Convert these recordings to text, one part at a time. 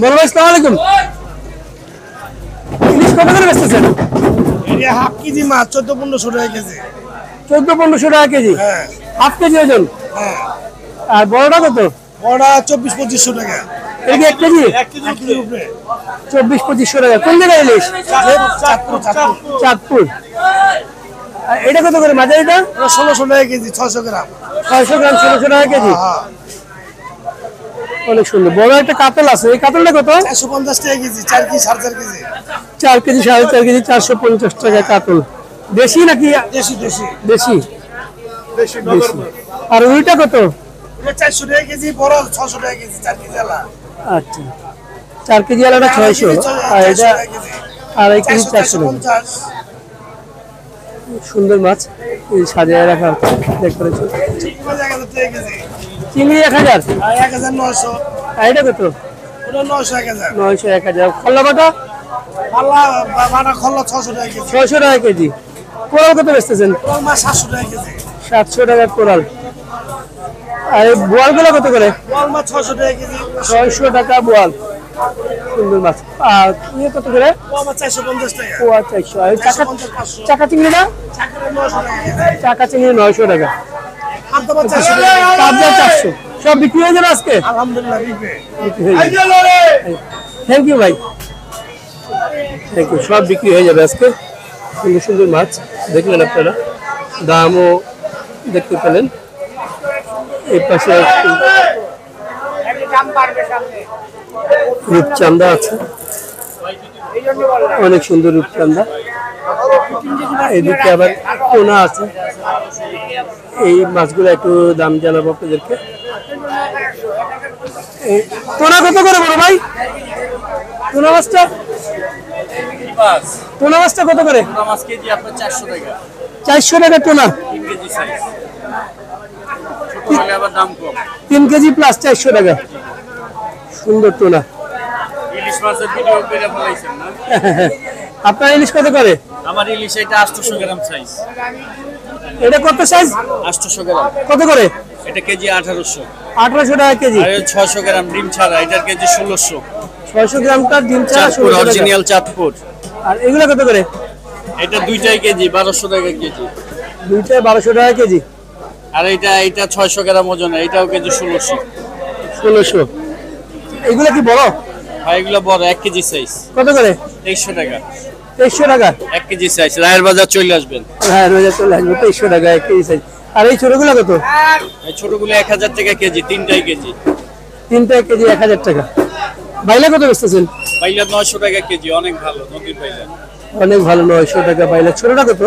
বড় ভাই আসসালামু আলাইকুম। ইলিশ কত করে বেচতেছেন? এটা হাফ কেজি মাছ 14-1500 টাকা কেজি। 14-1500 টাকা কেজি। হ্যাঁ হাফ কেজি ওজন। হ্যাঁ। আর বড়টা কত? বড়া 24-2500 টাকা। এটা কি 1 কেজি? 1 কেজির উপরে 24-2500 টাকা। কোন জায়গায় ইলিশ? চাঁদপুর। আর এটা কত করে মাঝারিটা? 1600 টাকা কেজি, 600 গ্রাম। 600 গ্রাম 1600 টাকা কেজি। হ্যাঁ। অনেক সুন্দর। বড় একটা কাতল আছে, এই কাতলটা কত? 450 টাকা KG, 4 KG 4.5 KG. 4 KG 4.5 KG 450 টাকা কাতল। দেশি নাকি? দেশি দেশি দেশি। দেশি। আর ওইটা কত? এটা 400 টাকা কেজি, বড় 600 টাকা কেজি, 4 কেজি আলা। আচ্ছা, 4 কেজি আলাদা 600, আর এটা আড়াই কেজি 400 টাকা। 450। সুন্দর মাছ এই সাজিয়ে রাখা দেখতে পাচ্ছি। চিংড়ি 1000, 1900। আর এটা কত? ওটা 900 1000। 900 1000। খল্লা বাটা? পাল্লা বাটা খল্লা 600 টাকা কেজি। 600 টাকা কেজি। কোরাল কত বেচতেছেন? কোরাল মাছ 700 টাকা কেজি। 700 টাকা কোরাল। আর এই বোয়ালগুলো কত করে? কোরাল মাছ 600 টাকা কেজি। 600 টাকা বোয়াল। সুন্দর মাছ। আর ইয়ে কত করে? কোরাল মাছ 450 টাকা। পোয়া 400। আর চাকা চিংড়িটা? চাকা চিংড়ি 900 টাকা। পাবদা মাছ 400 টাকা। পাবদা 400। সব বিক্রি হয়ে যাবে আজকে? আলহামদুলিল্লাহ বিক্রি। থ্যাংক ইউ ভাই, থ্যাংক ইউ। সব বিক্রি হয়ে যাবে আজকে। সুন্দর সুন্দর মাছ দেখলেন আপনারা, দামও দেখতে পেলেন। এই পাশে রূপচান্দা আছে, অনেক সুন্দর রূপচান্দা। এদিকে আবার পোনা আছে। এই মাছগুলো একটু দাম জানাবো আপনাদেরকে। পোনা কত করে বড় ভাই? পোনা মাছটা কত করে? 400 টাকা টোনা। 3 কেজি প্লাস 400 টাকা। সুন্দর টোনা। আপনার ইলিশ কত করে? আমার ইলিশ এটা 800 গ্রাম সাইজ। এটা কত সাইজ? 800 গ্রাম। কত করে? এটা কেজি 1800। 1800 টাকা কেজি। আর 600 গ্রাম ডিম ছাড়া, এটার কেজি 1600। 600 গ্রামটা ডিম ছাড়া 1600 টাকা। অরিজিনাল চাঁদপুর। আর এগুলা কত করে? এটা দুইটাই কেজি 1200 টাকা কেজি। দুইটাই 1200 টাকা কেজি। আর এটা 600 গ্রাম ওজন, এটাও কেজি 1600। 1600। এগুলা কি বড়? আর এগুলো বড় 1 কেজি সাইজ। কত করে? 2300 টাকা। 2300 টাকা 1 কেজি সাইজ। রায়ের বাজার চলে আসবেন। হ্যাঁ, রোজা চলে আসবে। 2300 টাকা 1 কেজি সাইজ। আর এই ছোটগুলো কত? এই ছোটগুলো 1000 টাকা কেজি, তিনটাই কেজি। তিনটা কেজি 1000 টাকা। বাইলা কত বেচতেছেন? বাইলা 900 টাকা কেজি, অনেক ভালো নদীর বাইলা। অনেক ভালো, 900 টাকা বাইলা। ছোটটা কত?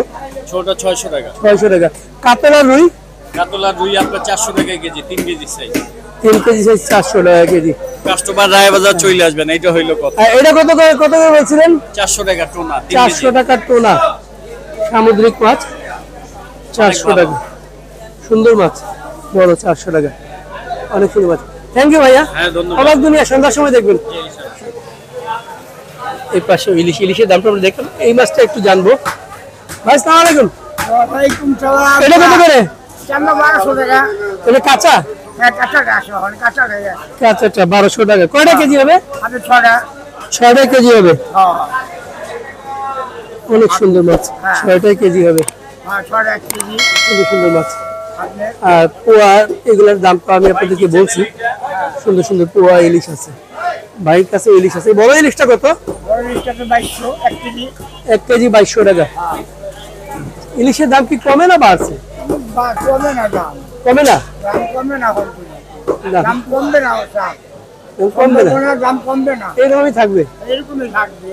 ছোটটা 600 টাকা। 600 টাকা। কাতলা রুই? কাতলা রুই আপনার 400 টাকা KG, 3 KG size. 3 KG size 400 টাকা কেজি। কাস্টমার রায় বাজার চলে আসবেন, এইটা হইলো কথা। আর এটা কত করে বলছিলেন? 400 টাকা টোনা। 400 টাকা টোনা সামুদ্রিক মাছ, 400 টাকা। সুন্দর মাছ, বড় 400 টাকা। অনেক সুন্দর মাছ। থ্যাংক ইউ ভাইয়া। হ্যাঁ, ধন্যবাদ। অবাক দুনিয়া সন্ধ্যার সময় দেখবেন। এই পাশে ইলিশের দামটা আমরা দেখলাম। এই মাছটা একটু জানবো। ভাই আসসালামু আলাইকুম। ওয়ালাইকুম সালাম। এটা কত করে? 1200 টাকা। এটা কাঁচা? হ্যাঁ কাঁচা কাঁচা, অনেক কাঁচা টাকা। কাঁচাটা 1200 টাকা। কয়টা কেজি হবে? আমি 6টা। 6টা কেজি হবে। হ্যাঁ অনেক সুন্দর মাছ, 6টা কেজি হবে। হ্যাঁ 6টা 1 কেজি। সুন্দর সুন্দর মাছ। আপনি আর পোয়া, এগুলোর দামটা আমি আপনাদেরকে বলছি। সুন্দর সুন্দর পোয়া ইলিশ আছে, ভাইয়ের কাছে ইলিশ আছে। বড় ইলিশটা কত? বড় ইলিশটা 2200 1 কেজি। 1 কেজি 2200 টাকা। ইলিশের দাম কি কমে না বাড়ছে? বা কমে না দাম। কমে না? দাম কমে না হয়তো। না, দাম কমবে না ওটা। কমবে না, দাম কমবে না। এরকমই থাকবে। এরকমই থাকবে।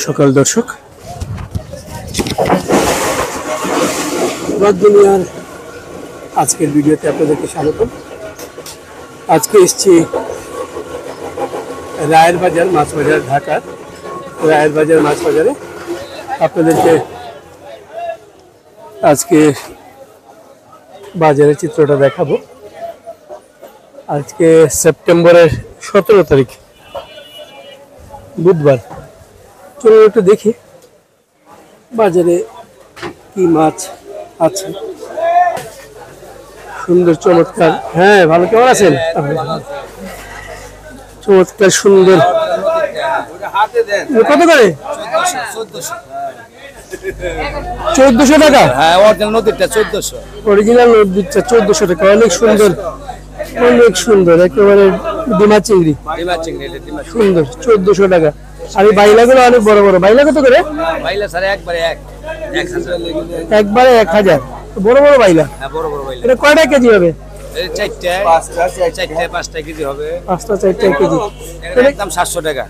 সকাল দর্শক, দুনিয়ার আজকের ভিডিওতে আপনাদেরকে স্বাগত। আজকে এসেছি রায়ের বাজার মাছ বাজার, ঢাকার রায়ের বাজার মাছ বাজারে। আপনাদেরকে আজকে বাজারের চিত্রটা দেখাবো। আজকে সেপ্টেম্বরের 17 তারিখ, বুধবার। চলুন একটু দেখি বাজারে কি মাছ আছে। সুন্দর চমৎকার, হ্যাঁ ভালো, কেমন আছেন? চমৎকার সুন্দর, কত করে? 1400 টাকা। হ্যাঁ, অরিজিনাল নদীরটা 1400। অরিজিনাল নদীরটা 1400 টাকা। অনেক সুন্দর, অনেক সুন্দর, একেবারে ডিমা চিংড়ি, সুন্দর, 1400 টাকা। আর এই বাইলাগুলো অনেক বড় বড়। বাইলা কত করে? বাইলা স্যার একবারে 1000। একবারে 1000। বড় বড় বাইলা। হ্যাঁ, বড় বড় বাইলা। এটা কয়টা কেজি হবে? এই চারটে, পাঁচটা কেজি হবে। 4টা কেজি। এটা একদম 700 টাকা।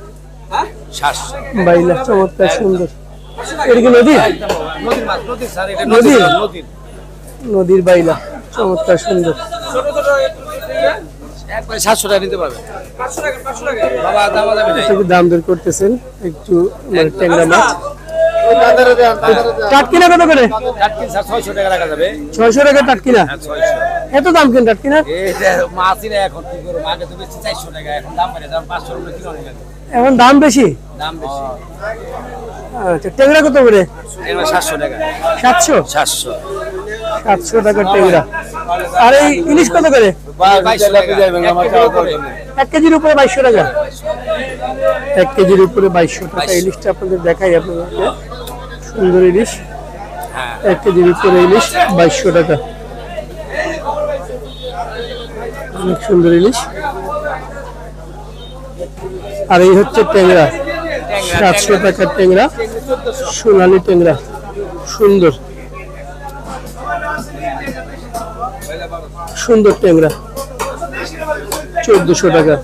700 বাইলা, চমৎকার সুন্দর। এটা কি নদী? নদীর মাছ, নদীর স্যার, এটা নদীর? নদীর। নদীর বাইলা, চমৎকার সুন্দর। একবারে 700 টাকা নিতে পারবে। 500 টাকা বাবা, দাম যাবে না। একটু দাম দর করতেছেন একটু, মানে ট্যাংরা মাছ। টাটকিনা কত করে? টাটকিন স্যার 600 টাকা রাখা যাবে। 600 টাকা টাটকিনা? হ্যাঁ, 600। এত দাম কেন টাটকিনা? এটা মাছই না এখন, কি করব, আগে তো বেশি 400 টাকা, এখন দাম বেড়ে দাম 500 টাকা কিলো নিয়ে গেল। এখন দাম বেশি? দাম বেশি। আচ্ছা, ট্যাংরা কত করে? এবার 700 টাকা। 700? 700 টাকা ট্যাংরা। আর এই ইলিশ কত করে? 2200 টাকা যাবে আমার চাওয়া করে। 1 কেজির উপরে 2200 টাকা। 1 কেজির উপরে 2200 টাকা। ইলিশটা আপনাদের দেখাই, আপনাদেরকে সুন্দর ইলিশ। হ্যাঁ, 1 কেজির উপরে ইলিশ 2200 টাকা। অনেক সুন্দর ইলিশ। আর এই হচ্ছে ট্যাংরা, 700 টাকার ট্যাংরা, সোনালী ট্যাংরা, সুন্দর সুন্দর ট্যাংরা, 1400 টাকা।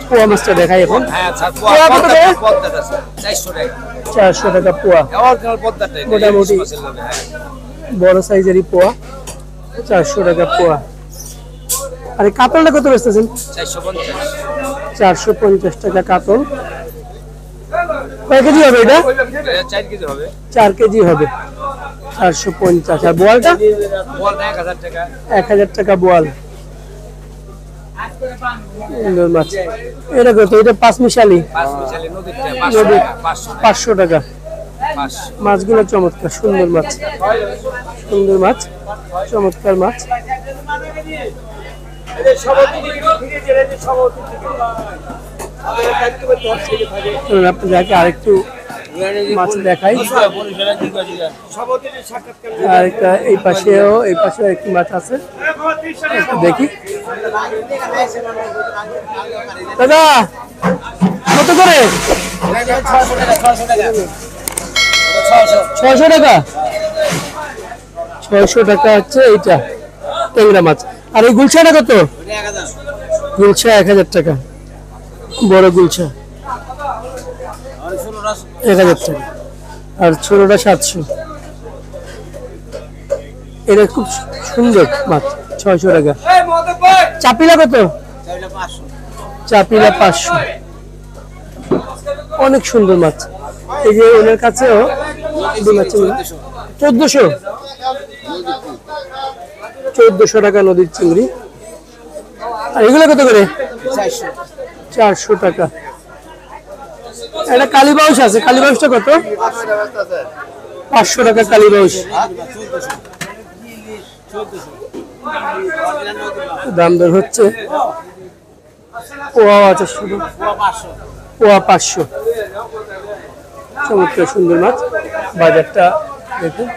পোয়া মাছটা দেখাই এখন। হ্যাঁ স্যার, পোয়া কত করে? পদ্মাটা স্যার 400 টাকা। 400 টাকা পোয়া। অরিজিনাল পদ্মাটা এটা মোটামুটি বড় সাইজেরই পোয়া, 400 টাকা পোয়া। আর এই কাতলটা কত বেচতেছেন? 450। 450 টাকা কাতল। কয় কেজি হবে এটা? 4 কেজি হবে। 4 কেজি হবে, 450। আর বোয়ালটা? বলটা 1000 টাকা। 1000 টাকা বোয়াল। সুন্দর মাছ। এটা কত? এটা 5 মিশালি, 5 মিশালি নদীরটা 500 টাকা। 500 টাকা। 500। মাছগুলো চমৎকার, সুন্দর মাছ, সুন্দর মাছ, চমৎকার মাছ। আপনাদেরকে আরেকটু মাছ দেখাই। আরেকটা এই পাশেও একটি মাছ আছে, একটু দেখি। দাদা কত করে? 600 টাকা। 600 টাকা হচ্ছে এইটা ট্যাংরা মাছ। আর এই গুলশাটা কত? গুলশা 1000 টাকা, বড় গুলশা 1000 টাকা। আর ছোটটা 700। এটা খুব সুন্দর মাছ, 600 টাকা। চাপিলা কত? চাপিলা 500। অনেক সুন্দর মাছ। এই যে ওনার কাছেও 1400 টাকা নদীর চিংড়ি। আর এগুলো কত করে? 400 টাকা। এটা কালীবাউস আছে, কালীবাউসটা কত? 500 টাকা কালীবাউস। দাম দর হচ্ছে। পোয়া আছে শুধু, পোয়া 500। চমৎকার সুন্দর মাছ। বাজারটা দেখুন।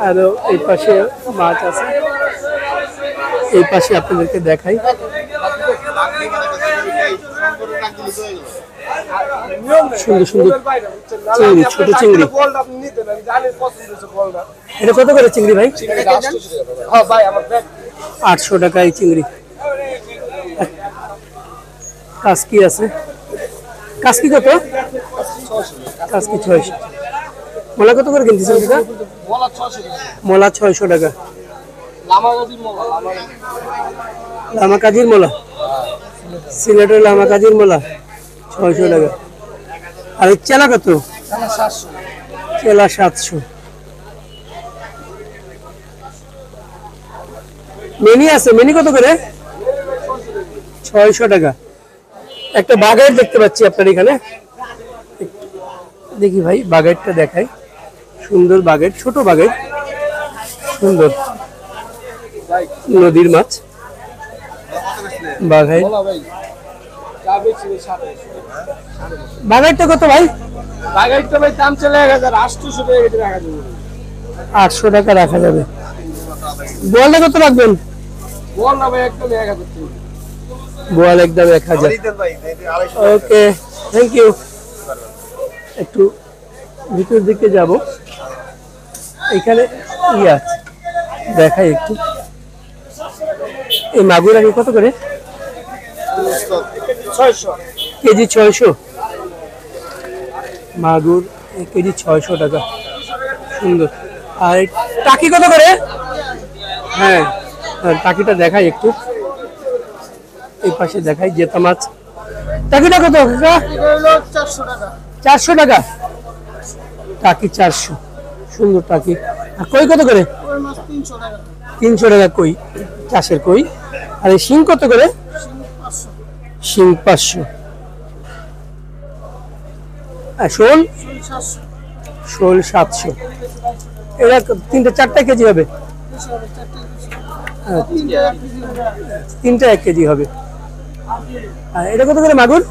আরো এই পাশে মাছ আছে, এই পাশে আপনাদেরকে দেখাই। সুন্দর সুন্দর চিংড়ি, ছোট চিংড়ি। এটা কত করে চিংড়ি ভাই? 800 টাকা এই চিংড়ি। কাসকি আছে, কাসকি কত? কাসকি 600। মোলা কত করে কিনতেছেন এটা? মোলা 600 টাকা। লামা কাজির মোলা, সিলেটের লামা কাজির মোলা 600 টাকা। আর চেলা কত? চেলা 700। মেনি আছে, মেনি কত করে? 600 টাকা। একটা বাগাইট দেখতে পাচ্ছি আপনার এখানে, দেখি ভাই বাগাইটটা দেখাই। সুন্দর বাগের, ছোট বাগের, সুন্দর নদীর মাছ বাঘাই। বাঘাইটা কত ভাই? বাগাইতে ভাই দাম চলে 1800 টাকা কেজি রাখা যাবে। 800 টাকা রাখা যাবে। বোয়ালটা কত রাখবেন? বল না ভাই একদম 1000 টাকা। বোয়াল একদম 1000। ওকে, থ্যাংক ইউ। একটু ভিতর দিকে যাব, এখানে ইয়ে আছে দেখাই একটু। এই মাগুর আগে কত করে? 600 কেজি 600। মাগুর কেজি 600 টাকা, সুন্দর। আর টাকি কত করে? হ্যাঁ, টাকিটা দেখাই একটু, এই পাশে দেখাই জেতা মাছ। টাকিটা কত? 400 টাকা। 400 টাকা টাকি, 400, সুন্দর টাকি। আর কই কত করে? ওই মাছ 300 টাকা। 300 টাকা কই, চাষের কই। আর এই শিং কত করে? 500। শিং 500। আর শোল? 700। শোল 700। এরা 3-4 কেজি হবে? 3টা 1 কেজি হবে। আর এটা কত করে মাগুর?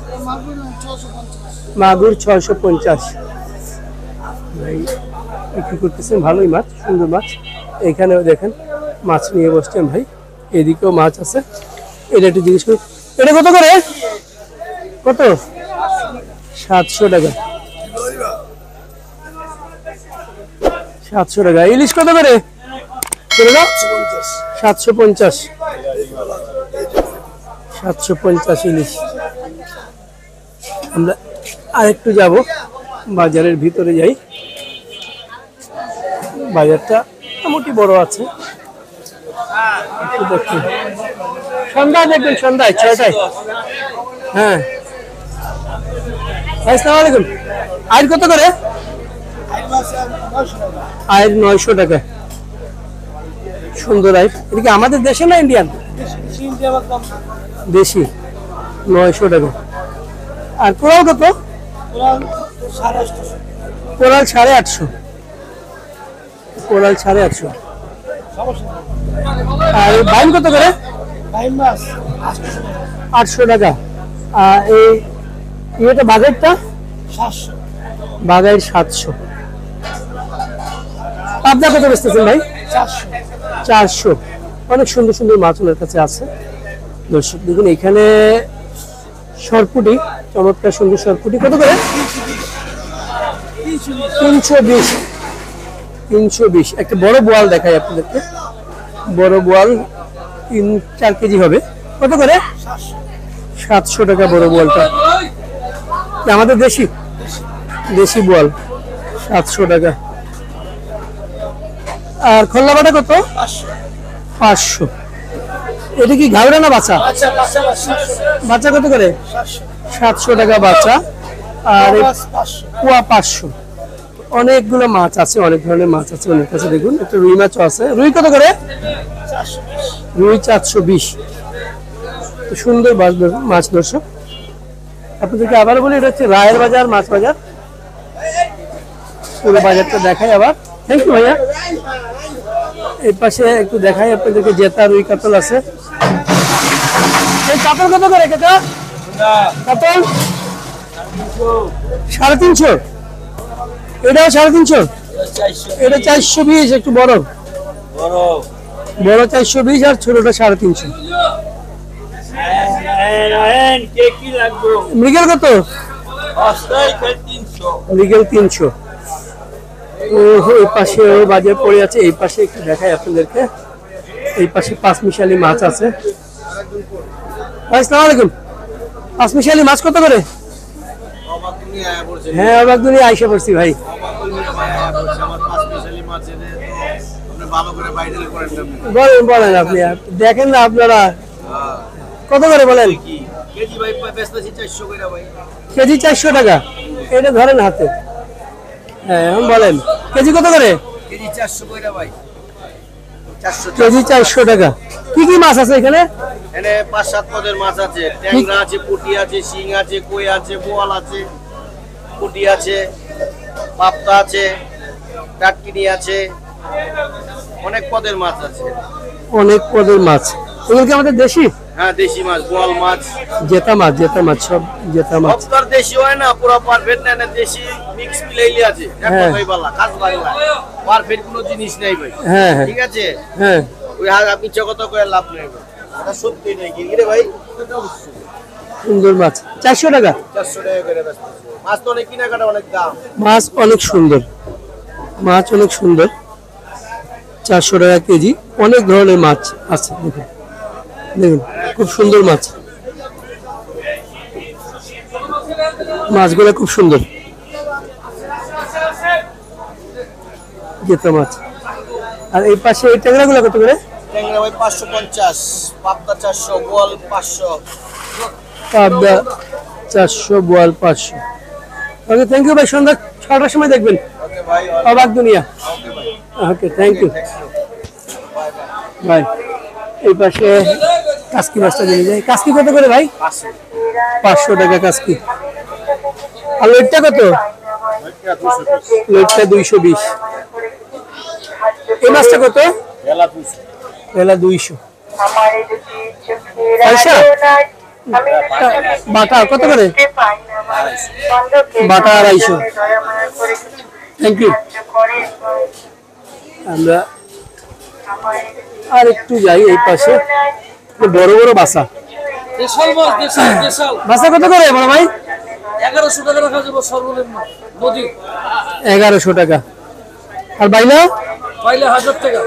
মাগুর 650। ভাই বিক্রি করতেছেন, ভালোই মাছ, সুন্দর মাছ। এখানেও দেখেন মাছ নিয়ে বসছেন ভাই, এদিকেও মাছ আছে। এটা একটু জিজ্ঞেস করি, এটা কত করে? কত? 700 টাকা। 700 টাকা। ইলিশ কত করে? 750। 750 ইলিশ। আমরা আরেকটু যাব, বাজারের ভিতরে যাই। বাজারটা মোটামুটি বড় আছে। একটু দেখুন, সন্ধ্যায় দেখবেন, সন্ধ্যায় 6টায়। হ্যাঁ, আসসালামু আলাইকুম। আয়ের কত করে? আয়ের 900 টাকা, সুন্দর আয়ের। এটা কি আমাদের দেশে না ইন্ডিয়ান? দেশি, 900 টাকা। আর কোরাল কত? কোরাল 850। কোরাল 850। আর বাইন কত করে? 800 টাকা। আর এই ইয়েটা বাগেরটা? 700। বাগাইর 700। পাবদা কত বেচতেছেন ভাই? 400। অনেক সুন্দর সুন্দর মাছ ওনার কাছে আছে। দর্শক দেখুন, এখানে সরপুটি, চমৎকার সুন্দর সরপুটি কত করে? 320। 320। একটা বড় বোয়াল দেখাই আপনাদেরকে, বড় বোয়াল 3-4 কেজি হবে। কত করে? 700 টাকা বড় বোয়ালটা। আমাদের দেশি, দেশি বোয়াল 700 টাকা। আর খোল্লা বাটা কত? 500। এটা কি ঘাওড়া না বাচ্চা? বাচ্চা কত করে? 700 টাকা বাচ্চা। আর কুয়া 500। অনেকগুলো মাছ আছে, অনেক ধরনের মাছ আছে ওনার কাছে। দেখুন একটা রুই মাছও আছে। রুই কত করে? রুই 420। সুন্দর মাছ। দর্শক আপনাদেরকে আবার বলি, এটা হচ্ছে রায়ের বাজার মাছ বাজার। পুরো বাজারটা দেখাই আবার। থ্যাংক ইউ ভাইয়া। এই পাশে একটু দেখাই আপনাদেরকে, জেতা রুই কাতল আছে। এই কাতল কত করে? কাতল 350। এটাও 350। এটা 420। একটু বড় বড় 420 আর ছোটটা 350। মৃগেল কত? মৃগেল 300। এই পাশে বাজার পড়ে আছে। এই পাশে একটু দেখাই আপনাদেরকে, এই পাশে পাঁচমিশালি মাছ আছে। আসসালামু আলাইকুম। পাঁচমিশালি মাছ কত করে? হ্যাঁ, অবাক দুনিয়া আইসা পড়ছি ভাই। বলেন বলেন, আপনি দেখেন না আপনারা কত করে বলেন? কেজি 400 টাকা। এটা ধরেন হাতে। হ্যাঁ, এখন বলেন কেজি কত করে? কেজি 400 কইরা ভাই। কেজি 400 টাকা। কি কি মাছ আছে এখানে? এখানে 5-7 পদের মাছ আছে। ট্যাংরা আছে, পুঁটি আছে, শিং আছে, কই আছে, বোয়াল আছে, পুঁটি আছে, পাবদা আছে, টাটকিনি আছে, অনেক পদের মাছ আছে। অনেক পদের মাছ। এগুলো কি আমাদের দেশি? হ্যাঁ, দেশি মাছ, বোয়াল মাছ, জেতা মাছ, জেতা মাছ, সব জেতা মাছ। সব তো আর দেশি হয় না, পুরো পারফেক্ট না, না দেশি মিক্স মিলাইলি আছে। দেখো হ্যাঁ। ভাই বালা, কাজ বাংলা, পারফেক্ট কোনো জিনিস নাই ভাই। হ্যাঁ হ্যাঁ ঠিক আছে, হ্যাঁ। ওই আপনি চকত করে লাভ নেই ভাই, এটা সত্যি নেই কি রে ভাই। সুন্দর মাছ 400 টাকা। 400 টাকা করে ব্যস্ত মাছ তো অনেক কেনাকাটা অনেক দাম। মাছ অনেক সুন্দর, মাছ অনেক সুন্দর। 400 টাকা কেজি। অনেক ধরনের মাছ আছে, দেখুন দেখুন, খুব সুন্দর মাছ। মাছগুলো খুব সুন্দর, জেতা মাছ। আর এই পাশে এই ট্যাংরাগুলো কত করে? ট্যাংরা ভাই 550, পাবদা 400, বোয়াল 500। পাবদা 400, বোয়াল 500। ওকে, থ্যাংক ইউ ভাই। সন্ধ্যা 6টার সময় দেখবেন ওকে ভাই, অবাক দুনিয়া। ওকে ভাই, ওকে, থ্যাংক ইউ ভাই। এই পাশে কাসকি মাছটা নিয়ে যাই। কাসকি কত করে ভাই? 500 টাকা কাসকি। আর লইটটা কত? লইটটা 220। এই মাছটা কত? এলা 200। পয়সা বাটা কত করে? বাটা 250। Thank you. আমরা আর একটু যাই এই পাশে। বড় বড় বাসা। দেশাল মাছ, দেশাল দেশাল বাসা কত করে বড় ভাই? 1100 টাকা রাখা যাবে সর্বনিম্ন নদী। 1100 টাকা। আর বাইলা? পাইলে 1000 টাকা।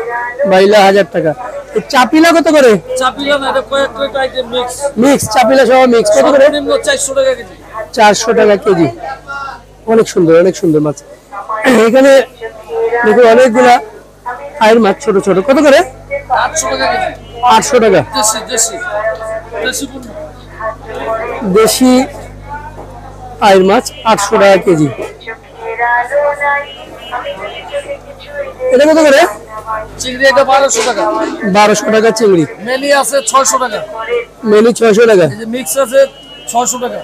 বাইলা 1000 টাকা। এই চাপিলা কত করে? চাপিলা না, এটা কয়েকটা আইটেম মিক্স। মিক্স চাপিলা সহ মিক্স কত করে? সর্বনিম্ন 400 টাকা কেজি। 400 টাকা কেজি। অনেক সুন্দর, অনেক সুন্দর মাছ। এখানে দেখুন অনেকগুলা আয়ের মাছ, ছোট ছোট। কত করে? 800 টাকা কেজি। 800 টাকা। দেশি দেশি দেশি পণ্য। দেশি আয়ের মাছ 800 টাকা কেজি। এটা কত করে? চিংড়ি এটা 1200 টাকা। 1200 টাকা চিংড়ি। মেলি আছে 600 টাকা। মেনি 600 টাকা। এই যে মিক্স আছে 600 টাকা।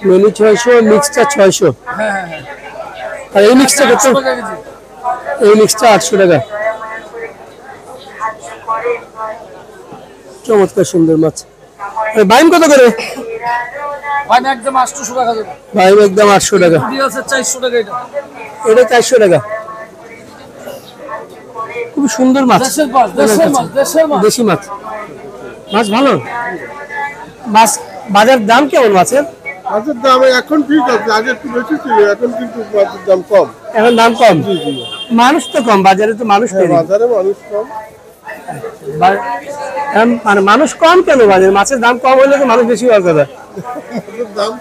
মেনি 600, মিক্সটা 600। হ্যাঁ হ্যাঁ হ্যাঁ। আর এই মিক্সটা কত? 800 টাকা কেজি। এই মিক্সটা 800 টাকা। চমৎকার সুন্দর মাছ। আর বাইম কত করে? মানে একদম 800 টাকা যাবে। বাইম একদম 800 টাকা। পুঁটি আছে 400 টাকা এটা। এটা 400 টাকা। খুব সুন্দর মাছ। দেশের মাছ, দেশের মাছ, দেশের মাছ। দেশি মাছ। মাছ ভালো। মাছ বাজার দাম কেমন মাছের? মাছের দাম এখন ঠিক আছে, আগে একটু বেশি ছিল, এখন কিন্তু মাছের দাম কম। এখন দাম কম। মানুষ তো কম, বাজারে তো মানুষ নেই। বাজারে মানুষ কম। মানে মানুষ কম কেন বাজারে? মাছের দাম কম হলে তো মানুষ বেশি হওয়ার কথা। মাছের দাম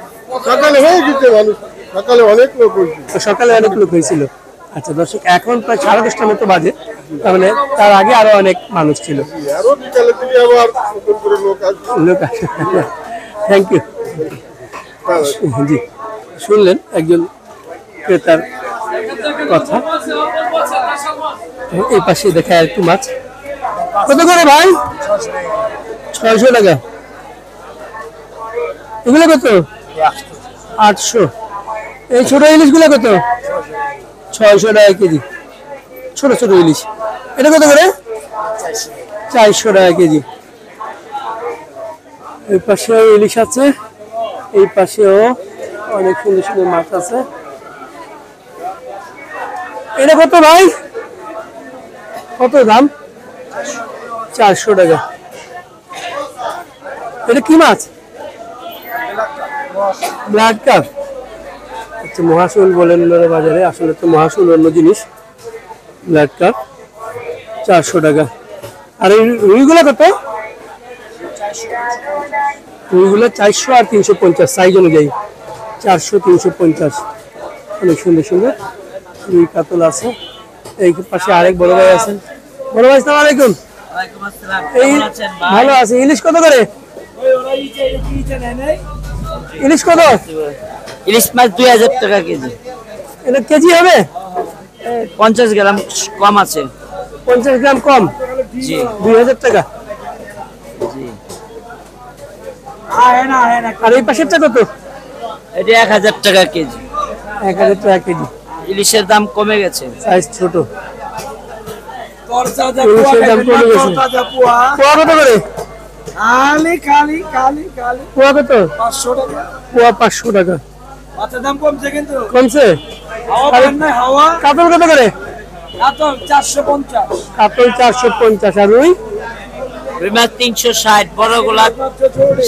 সকালে হয়ে গেছে, মানুষ সকালে অনেক লোক হয়েছে। তো সকালে অনেক লোক হয়েছিল। আচ্ছা দর্শক, এখন প্রায় 10:30টার মতো বাজে, তার মানে তার আগে আরো অনেক মানুষ ছিল। আরো বিকালে দিকে আবার নতুন করে লোক আসবে। লোক আসে। Thank you. জি, শুনলেন একজন ক্রেতার কথা। এই পাশে দেখা একটু মাছ। কত করে ভাই? 600 টাকা। এগুলো কত? 800। এই ছোট ইলিশ গুলো কত? 600 টাকা কেজি। ছোট ছোট ইলিশ। এটা কত করে? 400 টাকা কেজি। এই পাশে ইলিশ আছে, এই পাশেও অনেক সুন্দর সুন্দর মাছ আছে। এটা কত ভাই? কত দাম? 400 টাকা। এটা কি মাছ? Black cup. আচ্ছা, মহাশূল বলেন ওনারা বাজারে, আসলে তো মহাশূল অন্য জিনিস। ব্ল্যাক কাপ 400 টাকা। আর এই রুইগুলো কত? রুইগুলো 400 আর 350 সাইজ অনুযায়ী। 400, 350। অনেক সুন্দর সুন্দর রুই কাতল আছে। এই পাশে আরেক বড় ভাই আছেন। বড় ভাই, আসসালামু আলাইকুম। এই ভালো আছে। ইলিশ কত করে? ইলিশ কত? ইলিশ মাছ 2000 টাকা কেজি। এটা কেজি হবে? 50 গ্রাম কম আছে। 50 গ্রাম কম। জি 2000 টাকা। জি। আর এই পাশেরটা কত? এটা 1000 টাকা কেজি। 1000 টাকা কেজি। ইলিশের দাম কমে গেছে। সাইজ ছোট। তরতাজা ইলিশের দাম কমে গেছে। তরতাজা পোয়া পোয়া কত করে? খালি খালি খালি খালি পোয়া কত? 500 টাকা। পোয়া 500 টাকা। মাছের দাম কমছে কিন্তু। কমছে? হাওয়া পান না হাওয়া। কাতল কত করে? কাতল 450। কাতল 450। আর রুই? রুই মাছ 360, বড়গুলা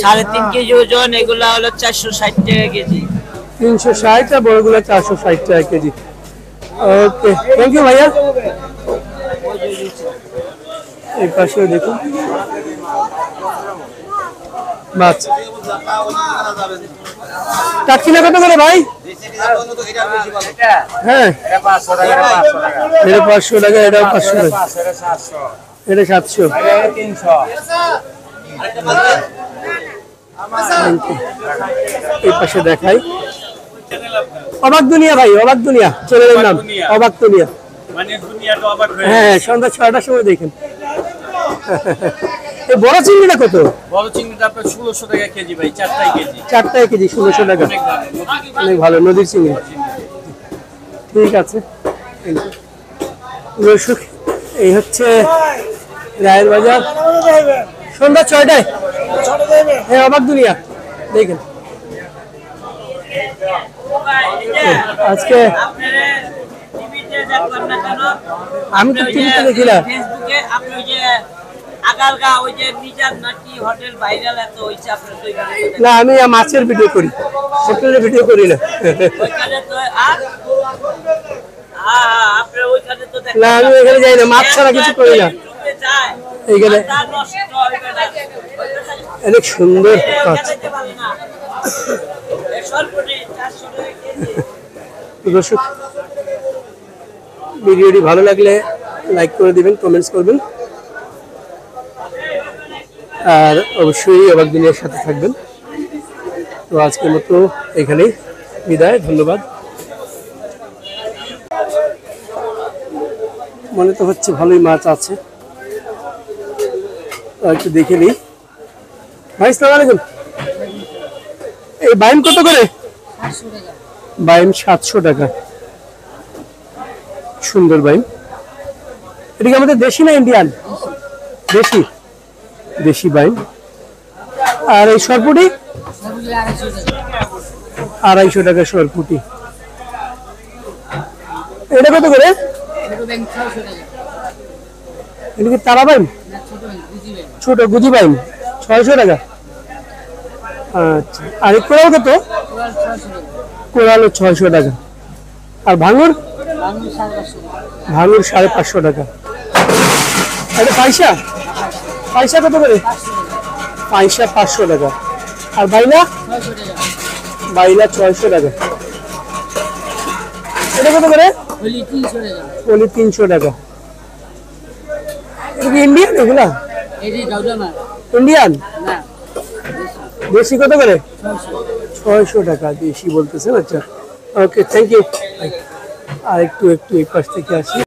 3.5 কেজি ওজন, এগুলা হলো 460 টাকা কেজি। 360 আর বড়গুলো 460 টাকা কেজি। ওকে, থ্যাংক ইউ ভাইয়া। এই পাশে দেখুন মাছ। টাটকিনা কত করে ভাই? হ্যাঁ, এটা 500 টাকা, এটাও 500 টাকা, এটা 700। এই পাশে দেখাই অবাক দুনিয়া ভাই, অবাক দুনিয়া চ্যানেলের নাম, অবাক দুনিয়া। মানে দুনিয়াটা অবাক হয়ে হ্যাঁ, সন্ধ্যা 6টার সময় দেখেন। এই বড় চিংড়িটা কত? বড় চিংড়িটা আপনার 1600 টাকা কেজি ভাই, 4টাই কেজি। 4টায় কেজি 1600 টাকা। অনেক ভালো নদীর চিংড়ি। ঠিক আছে, দর্শক এই হচ্ছে রায়ের বাজার সন্ধ্যা 6টায়। হ্যাঁ, অবাক দুনিয়া দেখেন। আজকে আমি তো টিভিতে দেখিলাম। না, আমি মাছের ভিডিও করি, হোটেলের ভিডিও করি না। না, আমি এখানে যাই না, মাছ ছাড়া কিছু করি না। এইখানে অনেক সুন্দর মাছ। দর্শক ভিডিওটি ভালো লাগলে লাইক করে দিবেন, কমেন্টস করবেন, আর অবশ্যই অবাক দুনিয়ার সাথে থাকবেন। তো আজকের মতো এখানেই বিদায়, ধন্যবাদ। মনে তো হচ্ছে ভালোই মাছ আছে, একটু দেখে নিই। ভাই আসসালামু আলাইকুম। এই বাইম কত করে? বাইম 700 টাকা। সুন্দর বাইম। এটা কি আমাদের দেশি না ইন্ডিয়ান? দেশি, দেশি বাইম। আর এই সরপুটি? 250 টাকা সরপুটি। এটা কত করে? এটা কি তারা বাইম? ছোট গুজি বাইম 600 টাকা। আচ্ছা, আর কোরাল কত? কোরালও 600 টাকা। আর ভাঙুর? ভাঙুর 550 টাকা। এটা পয়সা? পয়সা কত করে? পয়সা 500 টাকা। আর বাইলা? বাইলা 600 টাকা। এটা কত করে? পলি 300 টাকা। এটা কি ইন্ডিয়ান এগুলা? ইন্ডিয়ান? দেশি কত করে? 600 টাকা দেশি বলতেছেন। আচ্ছা, ওকে, থ্যাংক ইউ। আর একটু এই পাশ থেকে আসি।